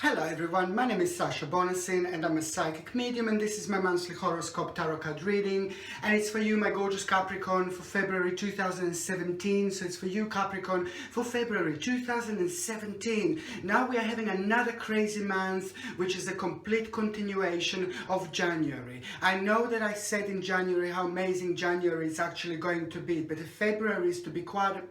Hello everyone, my name is Sasha Bonasin and I'm a psychic medium, and this is my monthly horoscope tarot card reading, and it's for you, my gorgeous Capricorn, for February 2017. So it's for you, Capricorn, for February 2017. Now we are having another crazy month, which is a complete continuation of January. I know that I said in January how amazing January is actually going to be, but February is, to be quite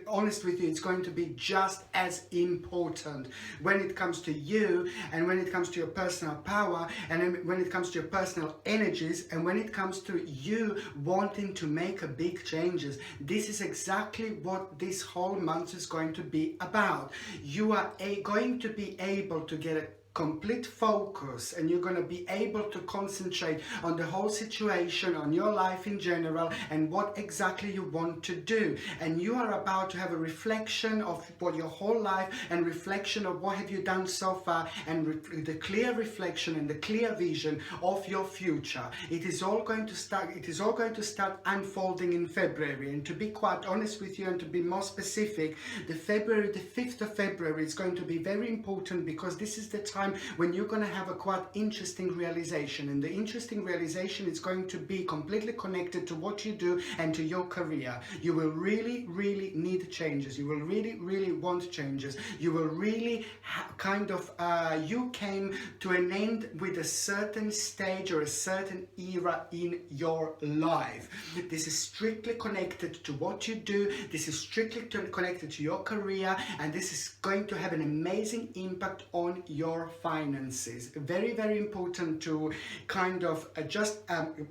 honest with you, it's going to be just as important when it comes to you, and when it comes to your personal power, and when it comes to your personal energies, and when it comes to you wanting to make a big changes. This is exactly what this whole month is going to be about. You are going to be able to get a complete focus, and you're going to be able to concentrate on the whole situation, on your life in general, and what exactly you want to do. And you are about to have a reflection of what your whole life, and reflection of what have you done so far, and the clear reflection and the clear vision of your future. It is all going to start unfolding in February. And to be quite honest with you, and to be more specific, the 5th of February is going to be very important, because this is the time when you're going to have a quite interesting realization, and the interesting realization is going to be completely connected to what you do and to your career. You will really need changes. You will really want changes. You will really you came to an end with a certain stage or a certain era in your life. This is strictly connected to what you do. This is strictly connected to your career, and this is going to have an amazing impact on your finances. Very important to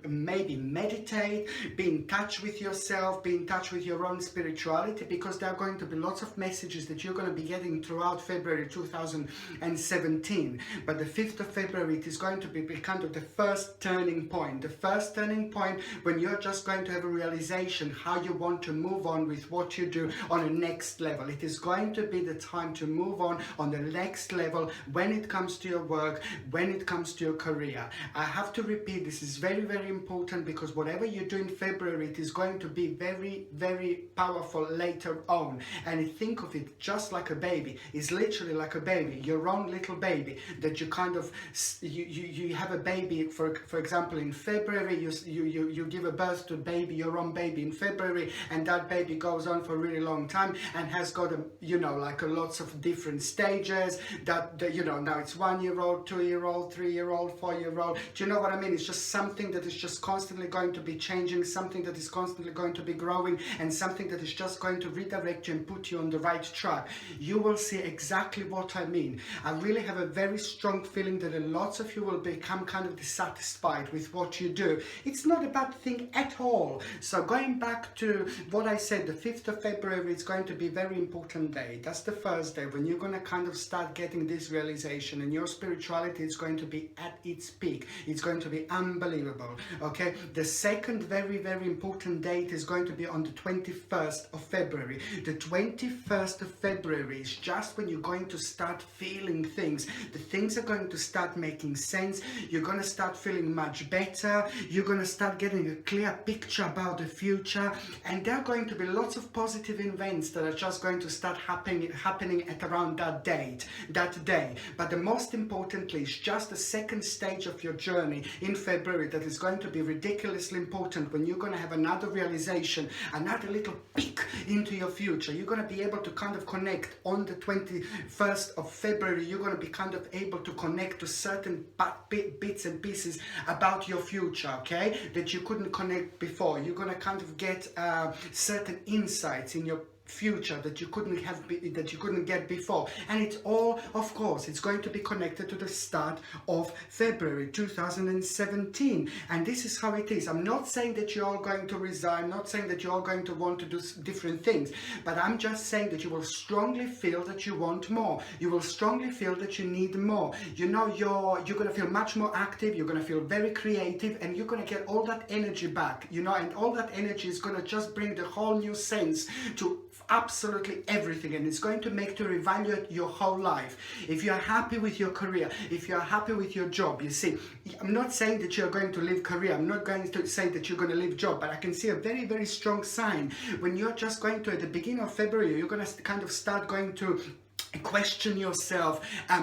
maybe meditate, be in touch with yourself, be in touch with your own spirituality, because there are going to be lots of messages that you're going to be getting throughout February 2017. But the 5th of February, it is going to be kind of the first turning point. The first turning point when you're just going to have a realization how you want to move on with what you do on a next level. It is going to be the time to move on the next level when it comes to your work, when it comes to your career. I have to repeat, this is very important, because whatever you do in February, it is going to be very powerful later on. And think of it just like a baby. It's literally like a baby, your own little baby, that you you have a baby, for example, in February, you give a birth to a baby, your own baby in February, and that baby goes on for a really long time and has got lots of different stages that now it's 1-year-old, 2-year-old, 3-year-old, 4-year-old. Do you know what I mean? It's just something that is just constantly going to be changing, something that is constantly going to be growing, and something that is just going to redirect you and put you on the right track. You will see exactly what I mean. I really have a very strong feeling that lots of you will become kind of dissatisfied with what you do. It's not a bad thing at all. So going back to what I said, the 5th of February is going to be a very important day. That's the first day when you're going to kind of start getting this realization, and your spirituality is going to be at its peak. It's going to be unbelievable. Okay, the second very important date is going to be on the 21st of February. The 21st of February is just when you're going to start feeling things. The things are going to start making sense. You're going to start feeling much better. You're going to start getting a clear picture about the future, and there are going to be lots of positive events that are just going to start happening at around that day. But the most importantly is just the second stage of your journey in February that is going to be ridiculously important, when you're going to have another realization, another little peek into your future. You're going to be able to kind of connect on the 21st of February. You're going to be kind of able to connect to certain bits and pieces about your future, okay, that you couldn't connect before. You're going to kind of get certain insights in your future that you couldn't get before. And it's all, of course, it's going to be connected to the start of February 2017. And this is how it is. I'm not saying that you're all going to resign, not saying that you're all going to want to do different things, but I'm just saying that you will strongly feel that you want more. You will strongly feel that you need more. You're going to feel much more active. You're going to feel very creative, and you're going to get all that energy back, and all that energy is going to just bring the whole new sense to absolutely everything, and it's going to make to reevaluate your whole life. If you are happy with your career, if you are happy with your job, you see, I'm not saying that you're going to leave career, I'm not going to say that you're going to leave job, but I can see a very strong sign when you're just going to, at the beginning of February, you're going to kind of start going to question yourself.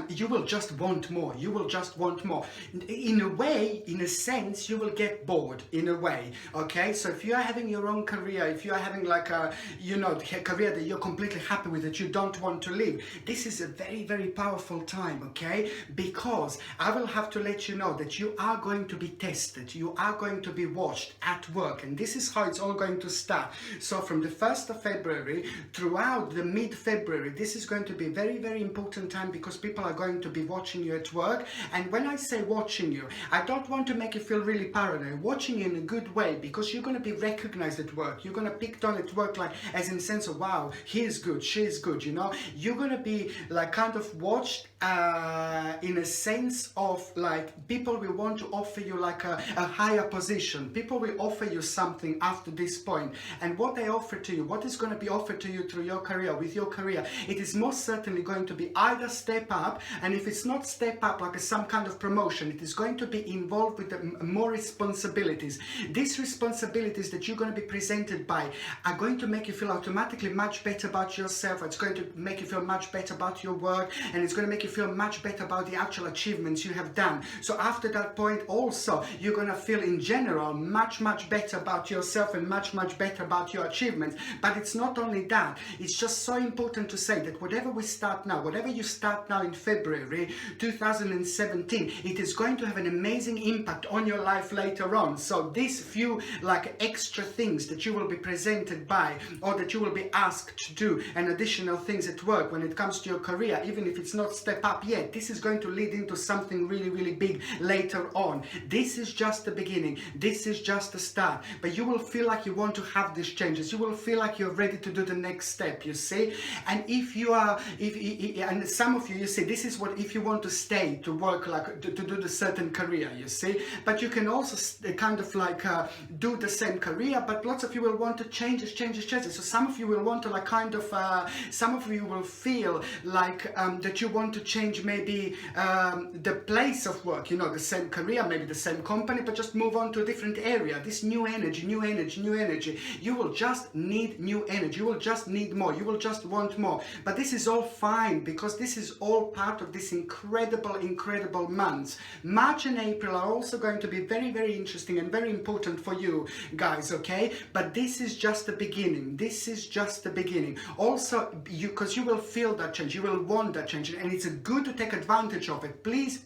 You will just want more. You will just want more. In a way, in a sense, you will get bored in a way. Okay, so if you are having your own career, if you are having like a, you know, career that you're completely happy with, that you don't want to leave, this is a very, very powerful time. Okay, because I will have to let you know that you are going to be tested, you are going to be watched at work, and this is how it's all going to start. So from the 1st of February throughout the mid-February, this is going to be very, very important time, because people are going to be watching you at work. And when I say watching you, I don't want to make you feel really paranoid. Watching you in a good way, because you're going to be recognized at work. You're going to be picked on at work, like as in the sense of, wow, he is good, she is good, you know. You're going to be like kind of watched in a sense of like people will want to offer you like a higher position. People will offer you something after this point, and what they offer to you, what is going to be offered to you through your career, with your career, it is most certainly going to be either step up, and if it's not step up like some kind of promotion, it is going to be involved with more responsibilities. These responsibilities that you're going to be presented by are going to make you feel automatically much better about yourself. It's going to make you feel much better about your work, and it's going to make you feel much better about the actual achievements you have done. So after that point also, you're going to feel in general much better about yourself, and much better about your achievements. But it's not only that, it's just so important to say that whatever we start now, whatever you start now in February 2017, it is going to have an amazing impact on your life later on. So these few like extra things that you will be presented by, or that you will be asked to do, and additional things at work when it comes to your career, even if it's not step up yet, this is going to lead into something really big later on. This is just the beginning. This is just the start. But you will feel like you want to have these changes. You will feel like you're ready to do the next step, you see. And if you are, and some of you, you see, this is what, if you want to stay to work, like to do the certain career, you see. But you can also kind of like do the same career, but lots of you will want to change. So some of you will want to like kind of, some of you will feel like that you want to change maybe the place of work, you know, the same career, maybe the same company, but just move on to a different area. This new energy. You will just need new energy. You will just need more. You will just want more. But this is all fine, because this is all part of this incredible months. March and April are also going to be very interesting and very important for you guys, okay? But this is just the beginning. This is just the beginning. Also, because you will feel that change. You will want that change, and it's good to take advantage of it. Please,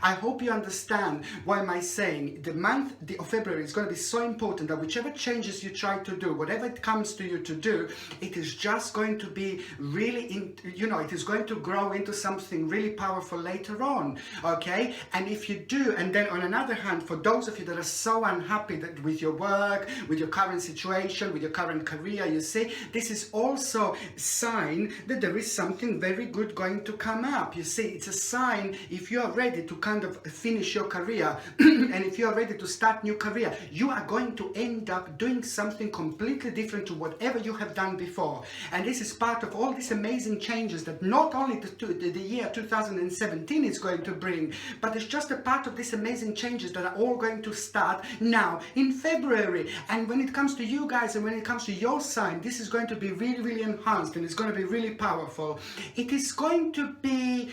I hope you understand why am I saying the month of February is going to be so important, that whichever changes you try to do, whatever it comes to you to do, it is just going to be really, it is going to grow into something really powerful later on, okay? And if you do, and then on another hand, for those of you that are so unhappy that with your work, with your current situation, with your current career, you see, this is also a sign that there is something very good going to come up. You see, it's a sign if you are ready to kind of finish your career and if you are ready to start new career, you are going to end up doing something completely different to whatever you have done before. And this is part of all these amazing changes that not only the year 2017 is going to bring, but it's just a part of these amazing changes that are all going to start now in February. And when it comes to you guys, and when it comes to your sign, this is going to be really enhanced, and it's going to be really powerful. It is going to be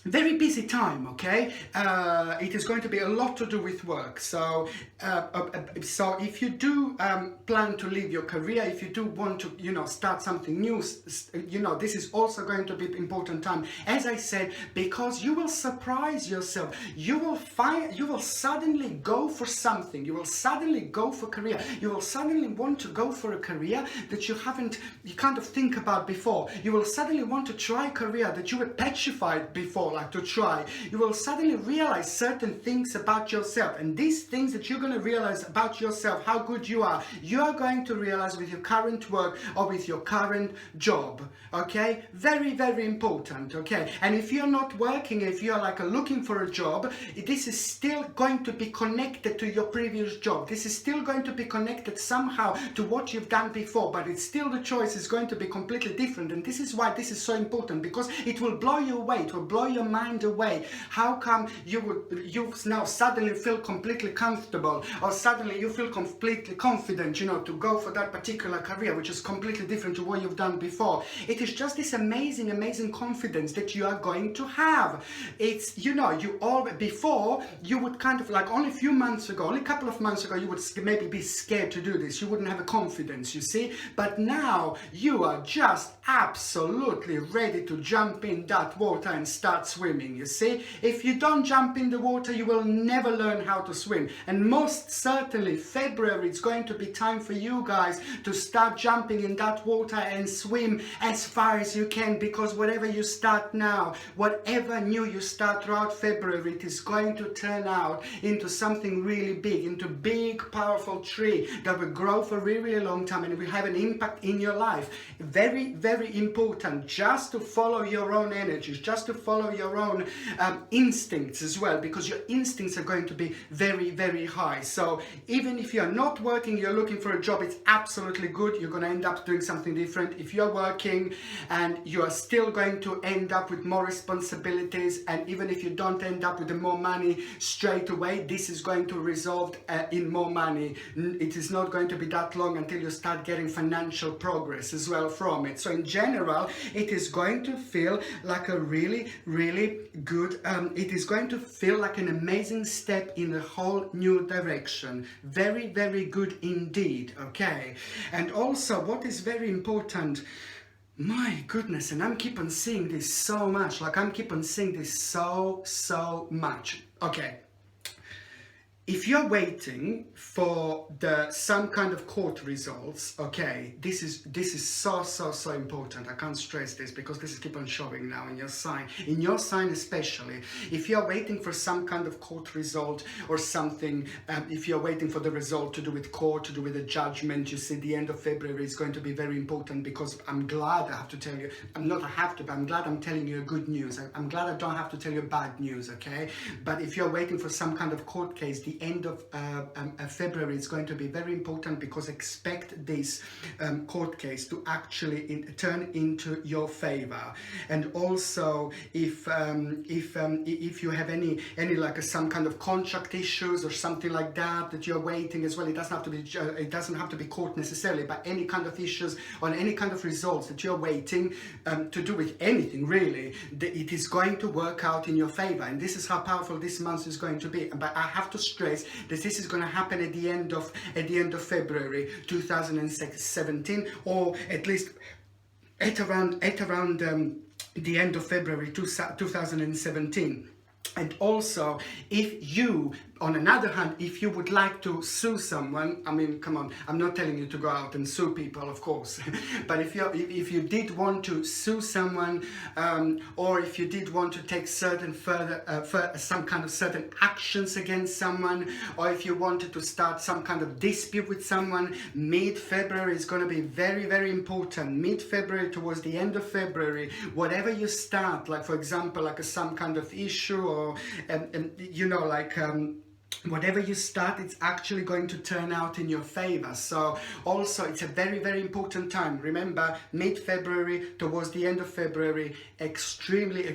very busy time, okay? It is going to be a lot to do with work. So if you do plan to leave your career, if you do want to, start something new, this is also going to be an important time. As I said, because you will surprise yourself. You will suddenly go for something. You will suddenly go for career. You will suddenly want to go for a career that you kind of think about before. You will suddenly want to try a career that you were petrified before, like to try. You will suddenly realize certain things about yourself, and these things that you're going to realize about yourself, how good you are going to realize with your current work or with your current job, okay? Very important, okay? And if you're not working, if you're like looking for a job, this is still going to be connected to your previous job. This is still going to be connected somehow to what you've done before, but it's still, the choice is going to be completely different. And this is why this is so important, because it will blow you away. It will blow you your mind away? How come you now suddenly feel completely comfortable, or suddenly you feel completely confident, you know, to go for that particular career, which is completely different to what you've done before? It is just this amazing confidence that you are going to have. It's, you know, before you would kind of like only a few months ago, only a couple of months ago, you would maybe be scared to do this. You wouldn't have a confidence, you see. But now you are just absolutely ready to jump in that water and start swimming, you see. If you don't jump in the water, you will never learn how to swim. And most certainly February, it's going to be time for you guys to start jumping in that water and swim as far as you can, because whatever you start now, whatever new you start throughout February, it is going to turn out into something really big, into a big powerful tree that will grow for a really long time and will have an impact in your life. Very important, just to follow your own energies, just to follow your own instincts as well, because your instincts are going to be very high. So even if you're not working, you're looking for a job, it's absolutely good. You're going to end up doing something different. If you're working and you are still going to end up with more responsibilities, and even if you don't end up with the more money straight away, this is going to result in more money. It is not going to be that long until you start getting financial progress as well from it. So in general, it is going to feel like a really good, it is going to feel like an amazing step in a whole new direction. Very good indeed, okay? And also what is very important, my goodness, and I'm keep on seeing this so much, like I'm keep on seeing this so much, okay? If you're waiting for some kind of court results, okay, this is so important. I can't stress this because this is keep on showing now in your sign especially. If you're waiting for some kind of court result or something, if you're waiting for the result to do with court, to do with a judgment, you see the end of February is going to be very important, because I'm glad I have to tell you, but I'm glad I'm telling you good news. I'm glad I don't have to tell you bad news, okay? But if you're waiting for some kind of court case, the end of February is going to be very important, because expect this court case to actually turn into your favor. And also if you have any like some kind of contract issues or something like that you're waiting as well, it doesn't have to be court necessarily, but any kind of issues on any kind of results that you're waiting to do with anything really, it is going to work out in your favor. And this is how powerful this month is going to be. But I have to stress that this is going to happen at the end of February 2017, or at least at around the end of February 2017. And also, if you, on another hand, if you would like to sue someone, I mean, come on, I'm not telling you to go out and sue people, of course, but if you did want to sue someone, or if you did want to take certain some kind of certain actions against someone, or if you wanted to start some kind of dispute with someone, mid-February is going to be very important. Mid-February, towards the end of February, whatever you start, like for example, like some kind of issue, or you know, like whatever you start, it's actually going to turn out in your favor. So also it's a very important time. Remember, mid-February towards the end of February, extremely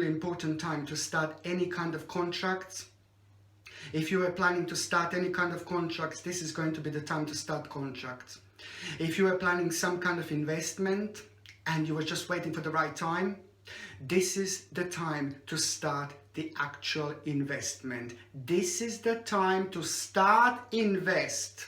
important time to start any kind of contracts. If you were planning to start any kind of contracts, this is going to be the time to start contracts. If you were planning some kind of investment and you were just waiting for the right time, this is the time to start the actual investment. This is the time to start invest.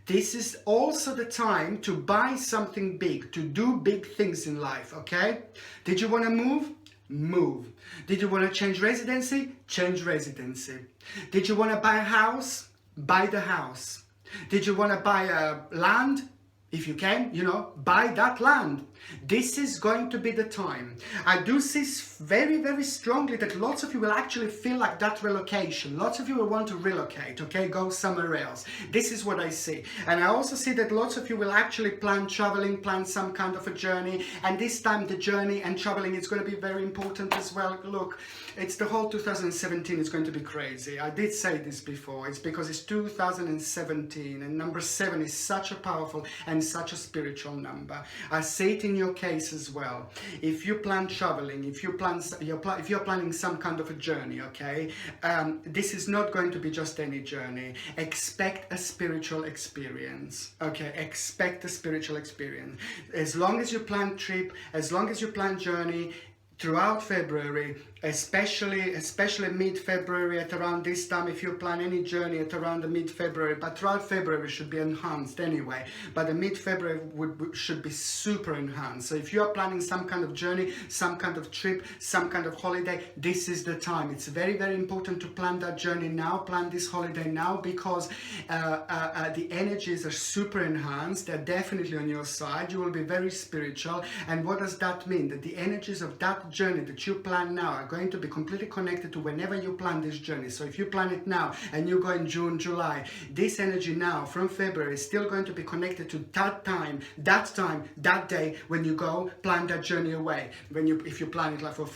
This is also the time to buy something big, to do big things in life, okay? Did you want to move? Move. Did you want to change residency? Change residency. Did you want to buy a house? Buy the house. Did you want to buy a land? If you can, you know, buy that land. This is going to be the time. I do see very strongly that lots of you will actually feel like that relocation. Lots of you will want to relocate, okay, go somewhere else. This is what I see. And I also see that lots of you will actually plan traveling, plan some kind of a journey. And this time the journey and traveling is going to be very important as well. Look, it's the whole 2017 is going to be crazy. I did say this before. It's because it's 2017 and number 7 is such a powerful and is such a spiritual number. I see it in your case as well. If you plan traveling, if you're planning some kind of a journey, okay, this is not going to be just any journey. Expect a spiritual experience, okay? Expect a spiritual experience. As long as you plan trip, as long as you plan journey, throughout February, especially mid-February, at around this time, if you plan any journey at around the mid-February, but throughout February should be enhanced anyway, but the mid-February should be super enhanced. So if you are planning some kind of journey, some kind of trip, some kind of holiday, this is the time. It's very, very important to plan that journey now, plan this holiday now, because the energies are super enhanced. They're definitely on your side. You will be very spiritual. And what does that mean? That the energies of that journey that you plan now are going to be completely connected to whenever you plan this journey. So if you plan it now and you go in June, July, this energy now from February is still going to be connected to that time, that day when you go plan that journey away. If you plan it like for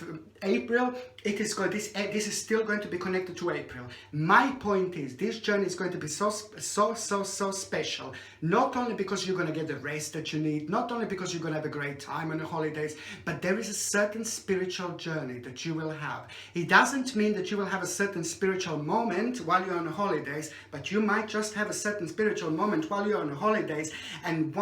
April, it is going. This is still going to be connected to April. My point is, this journey is going to be so special. Not only because you're going to get the rest that you need, not only because you're going to have a great time on the holidays, but there is a certain spiritual journey that you will have. It doesn't mean that you will have a certain spiritual moment while you're on the holidays, but you might just have a certain spiritual moment while you're on the holidays, and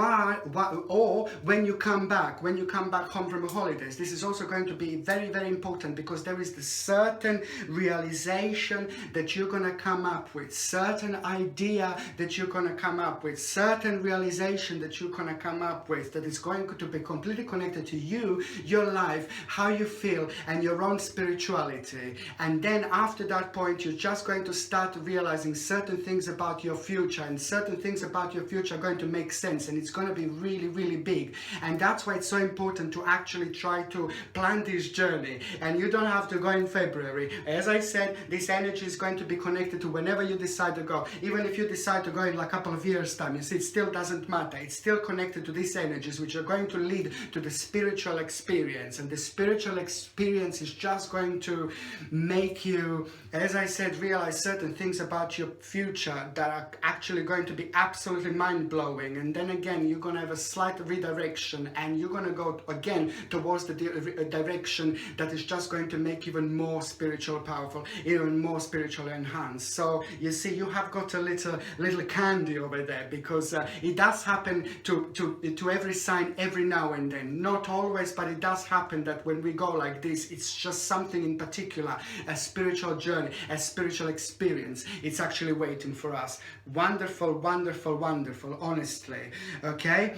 or when you come back home from the holidays. This is also going to be very, very important, because there is the certain realization that you're going to come up with, certain idea that you're going to come up with, certain realization that you're going to come up with, that is going to be completely connected to you, your life, how you feel, and your own spirituality. And then after that point, you're just going to start realizing certain things about your future, and certain things about your future are going to make sense, and it's going to be really, really big. And that's why it's so important to actually try to plan this journey. And you don't have to go in February. As I said, this energy is going to be connected to whenever you decide to go. Even if you decide to go in like a couple of years time, you see, it still doesn't matter. It's still connected to these energies, which are going to lead to the spiritual experience. And the spiritual experience is just going to make you, as I said, realize certain things about your future that are actually going to be absolutely mind-blowing. And then again, you're going to have a slight redirection, and you're going to go again towards the direction that is just going to make even more spiritual powerful, even more spiritually enhanced. So you see, you have got a little candy over there, because it does happen to every sign every now and then. Not always, but it does happen that when we go like this, it's just something in particular, a spiritual journey, a spiritual experience. It's actually waiting for us. Wonderful, wonderful, wonderful, honestly. Okay?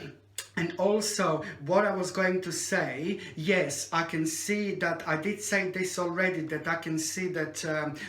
And also, what I was going to say, yes, I can see that, I did say this already, that I can see that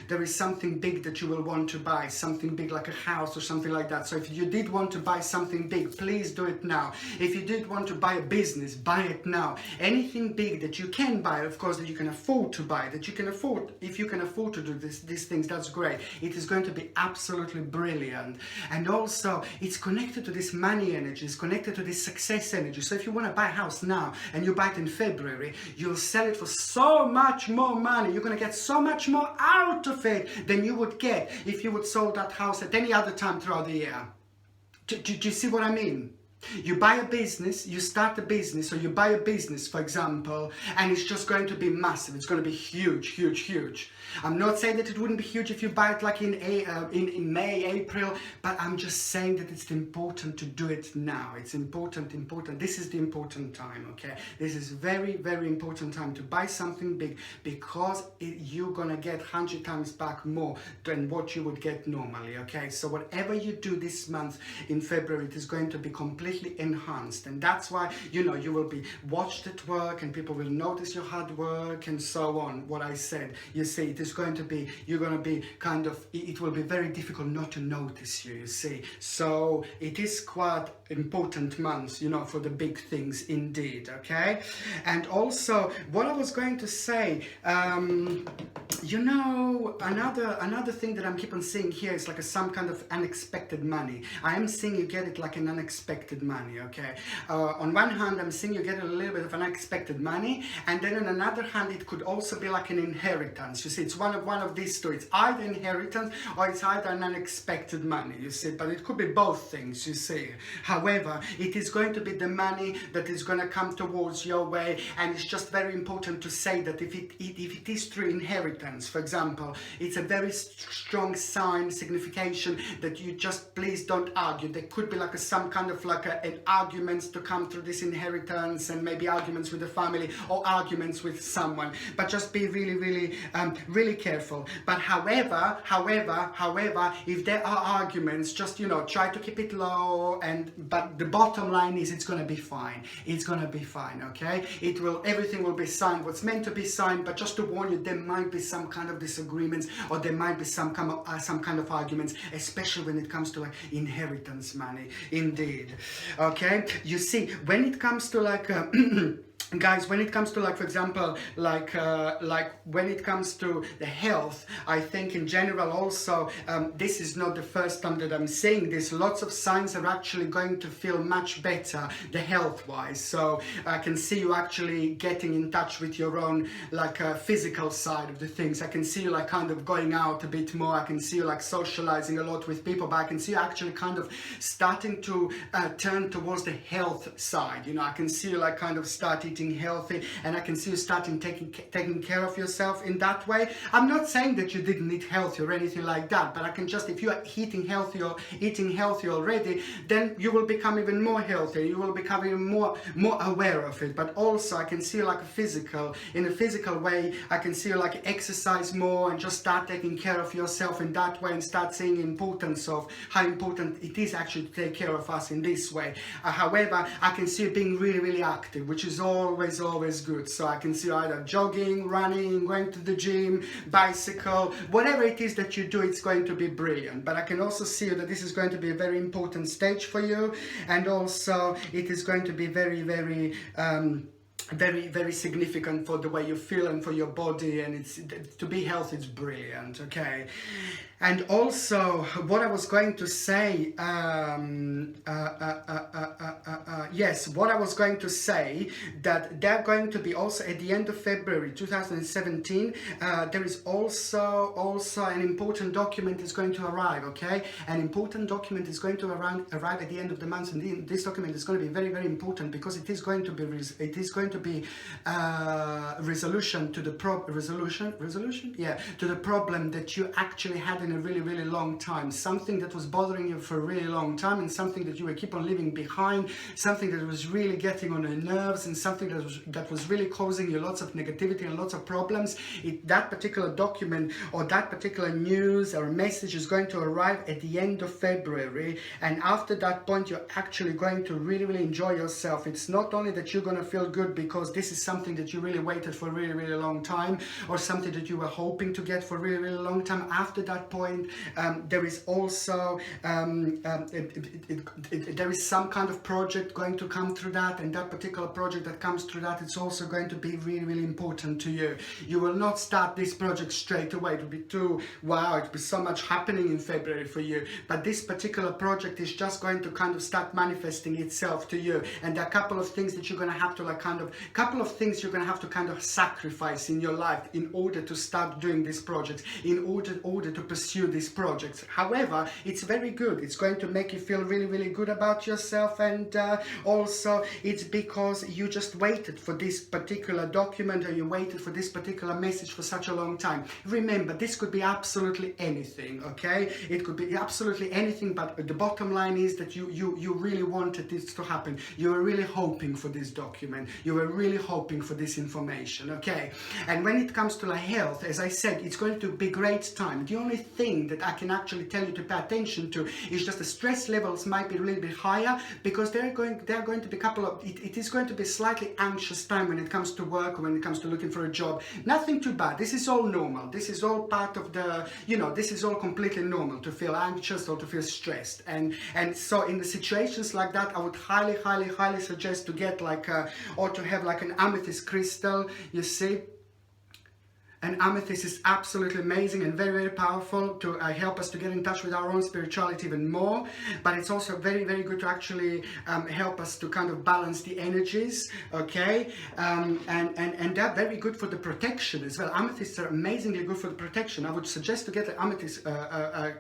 there is something big that you will want to buy, something big like a house or something like that. So if you did want to buy something big, please do it now. If you did want to buy a business, buy it now. Anything big that you can buy, of course, that you can afford to buy, that you can afford, if you can afford to do these things, that's great. It is going to be absolutely brilliant. And also, it's connected to this money energy, it's connected to this success energy. So if you want to buy a house now and you buy it in February, you'll sell it for so much more money. You're going to get so much more out of it than you would get if you would sold that house at any other time throughout the year. Do you see what I mean? You buy a business, you start a business, or you buy a business, for example, and it's just going to be massive. It's going to be huge, huge, huge. I'm not saying that it wouldn't be huge if you buy it like in May, April, but I'm just saying that it's important to do it now. It's important. This is the important time, okay? This is very, very important time to buy something big, because you're going to get 100 times back more than what you would get normally, okay? So whatever you do this month in February, it is going to be completely enhanced, and that's why, you know, you will be watched at work, and people will notice your hard work and so on. What I said, you see, it is going to be, you're going to be kind of, it will be very difficult not to notice you, you see. So it is quite important months, you know, for the big things indeed, okay? And also, what I was going to say, you know, another thing that I'm keep on seeing here is like some kind of unexpected money. I am seeing you get it like an unexpected unexpected money, okay? On one hand, I'm seeing you get a little bit of unexpected money, and then on another hand, it could also be like an inheritance. You see, it's one of these two. It's either inheritance or it's either an unexpected money, you see, but it could be both things, you see. However, it is going to be the money that is going to come towards your way, and it's just very important to say that if it is through inheritance, for example, it's a very strong sign, signification that you just please don't argue. There could be like some kind of like an arguments to come through this inheritance, and maybe arguments with the family or arguments with someone, but just be really careful. But however, if there are arguments, just, you know, try to keep it low, but the bottom line is it's going to be fine. It's going to be fine, okay? Everything will be signed what's meant to be signed, but just to warn you, there might be some kind of disagreements, or there might be some kind of arguments, especially when it comes to like inheritance money, indeed. Okay, you see, when it comes to like guys, when it comes to like, for example, like when it comes to the health, I think in general also, this is not the first time that I'm saying this, lots of signs are actually going to feel much better, the health wise. So I can see you actually getting in touch with your own like physical side of the things. I can see you like kind of going out a bit more. I can see you like socializing a lot with people, but I can see you actually kind of starting to turn towards the health side. You know, I can see you like kind of start eating healthy, and I can see you starting taking care of yourself in that way. I'm not saying that you didn't eat healthy or anything like that, but I can just, if you are eating healthy or eating healthy already, then you will become even more healthy. You will become even more aware of it. But also I can see you like in a physical way. I can see you like exercise more and just start taking care of yourself in that way, and start seeing the importance of how important it is actually to take care of us in this way. However, I can see you being really active, which is always good. So I can see you either jogging, running, going to the gym, bicycle, whatever it is that you do, it's going to be brilliant. But I can also see that this is going to be a very important stage for you, and also it is going to be very significant for the way you feel and for your body, and it's to be healthy, it's brilliant, okay? And also, what I was going to say, yes, what I was going to say, that they're going to be also at the end of February 2017, there is also an important document is going to arrive, okay? An important document is going to arrive at the end of the month, and this document is going to be very important, because it is going to be resolution to the to the problem that you actually had in a really long time, something that was bothering you for a really long time, and something that you were keep on leaving behind, something that was really getting on your nerves, and something that was really causing you lots of negativity and lots of problems. That particular document or that particular news or message is going to arrive at the end of February, and after that point you're actually going to really enjoy yourself. It's not only that you're going to feel good because this is something that you really waited for a really long time, or something that you were hoping to get for a really long time. After that point, there is also there is some kind of project going to come through that, and that particular project that comes through that, it's also going to be really important to you. You will not start this project straight away. It will be too, wow, it will be so much happening in February for you, but this particular project is just going to kind of start manifesting itself to you, and there are a couple of things that you're going to have to kind of sacrifice in your life in order to start doing these projects, in order to pursue these projects. However, it's very good. It's going to make you feel really good about yourself, and also it's because you just waited for this particular document, or you waited for this particular message for such a long time. Remember, this could be absolutely anything, okay? It could be absolutely anything, but the bottom line is that you really wanted this to happen. You were really hoping for this document. You were really hoping for this information, okay? And when it comes to like health, as I said, it's going to be great time. The only thing that I can actually tell you to pay attention to is just the stress levels might be a little bit higher, because they're going to be it is going to be slightly anxious time when it comes to work, or when it comes to looking for a job. Nothing too bad. This is all normal. This is all part of the, this is all completely normal to feel anxious or to feel stressed. And so in the situations like that, I would highly suggest to get like or to have like an amethyst crystal, you see. And amethyst is absolutely amazing and very, very powerful to help us to get in touch with our own spirituality even more. But it's also very, very good to actually help us to kind of balance the energies, okay? And they're very good for the protection as well. Amethysts are amazingly good for the protection. I would suggest to get the amethyst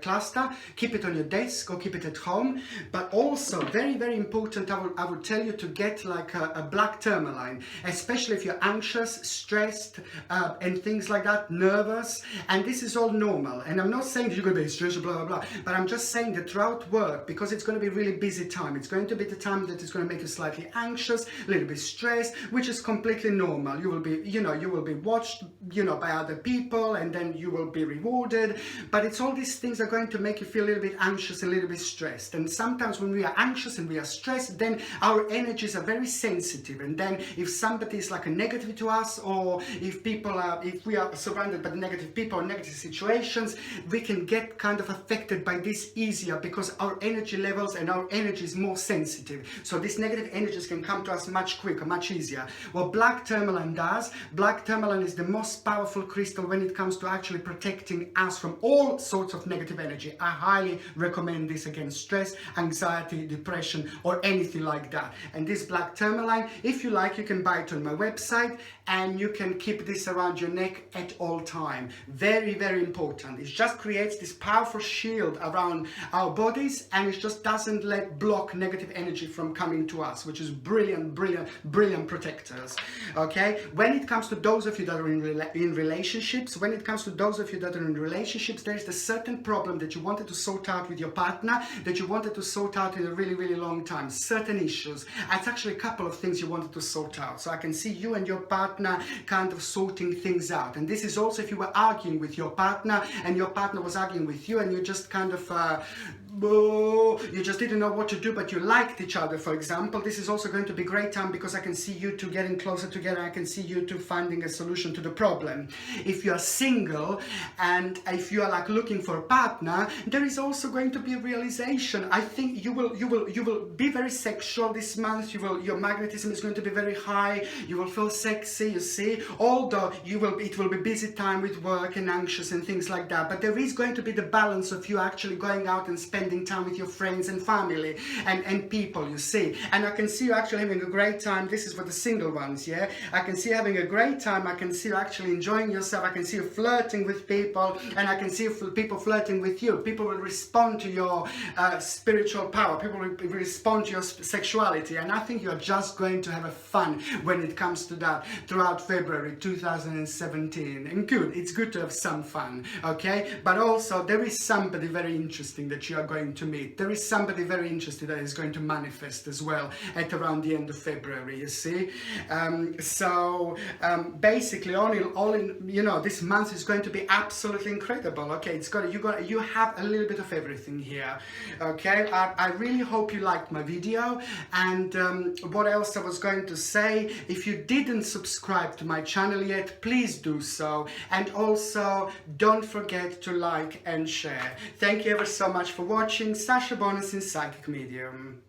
cluster, keep it on your desk or keep it at home. But also, very, very important, I would tell you to get like a black tourmaline, especially if you're anxious, stressed, and things like that, nervous, and this is all normal. And I'm not saying that you're going to be stressed, blah, blah, blah, but I'm just saying that throughout work, because it's going to be really busy time, it's going to be the time that is going to make you slightly anxious, a little bit stressed, which is completely normal. You will be, you will be watched, by other people, and then you will be rewarded. But it's all these things are going to make you feel a little bit anxious, a little bit stressed. And sometimes when we are anxious and we are stressed, then our energies are very sensitive. And then if somebody is like a negative to us, or if we are surrounded by negative people or negative situations, we can get kind of affected by this easier because our energy levels and our energy is more sensitive. So these negative energies can come to us much quicker, much easier. What black tourmaline does, black tourmaline is the most powerful crystal when it comes to actually protecting us from all sorts of negative energy. I highly recommend this against stress, anxiety, depression, or anything like that. And this black tourmaline, if you like, you can buy it on my website, and you can keep this around your neck at all time. Very, very important. It just creates this powerful shield around our bodies, and it just doesn't block negative energy from coming to us, which is brilliant, brilliant, brilliant protectors. Okay, when it comes to those of you that are in relationships, there is a certain problem that you wanted to sort out with your partner, that you wanted to sort out in a really, really long time. Certain issues. It's actually a couple of things you wanted to sort out. So I can see you and your partner kind of sorting things out. And this is also if you were arguing with your partner and your partner was arguing with you, and you just kind of you just didn't know what to do, but you liked each other, for example. This is also going to be a great time because I can see you two getting closer together. I can see you two finding a solution to the problem. If you are single and if you are like looking for a partner, there is also going to be a realization. I think you will be very sexual this month. Your magnetism is going to be very high. You will feel sexy, you see, although it will be busy time with work and anxious and things like that. But there is going to be the balance of you actually going out and spending time with your friends and family and people, you see. And I can see you actually having a great time. This is for the single ones, yeah? I can see you having a great time. I can see you actually enjoying yourself. I can see you flirting with people, and I can see people flirting with you. People will respond to your spiritual power. People will respond to your sexuality. And I think you're just going to have a fun when it comes to that throughout February 2017. And good, it's good to have some fun, okay? But also there is somebody very interesting that you are going to meet. There is somebody very interesting that is going to manifest as well at around the end of February, you see. Basically all in this month is going to be absolutely incredible. Okay, you have a little bit of everything here. Okay, I really hope you liked my video. And what else I was going to say, if you didn't subscribe to my channel yet, please do so. And also don't forget to like and share. Thank you ever so much for watching. Sasha Bonasin, Psychic Medium.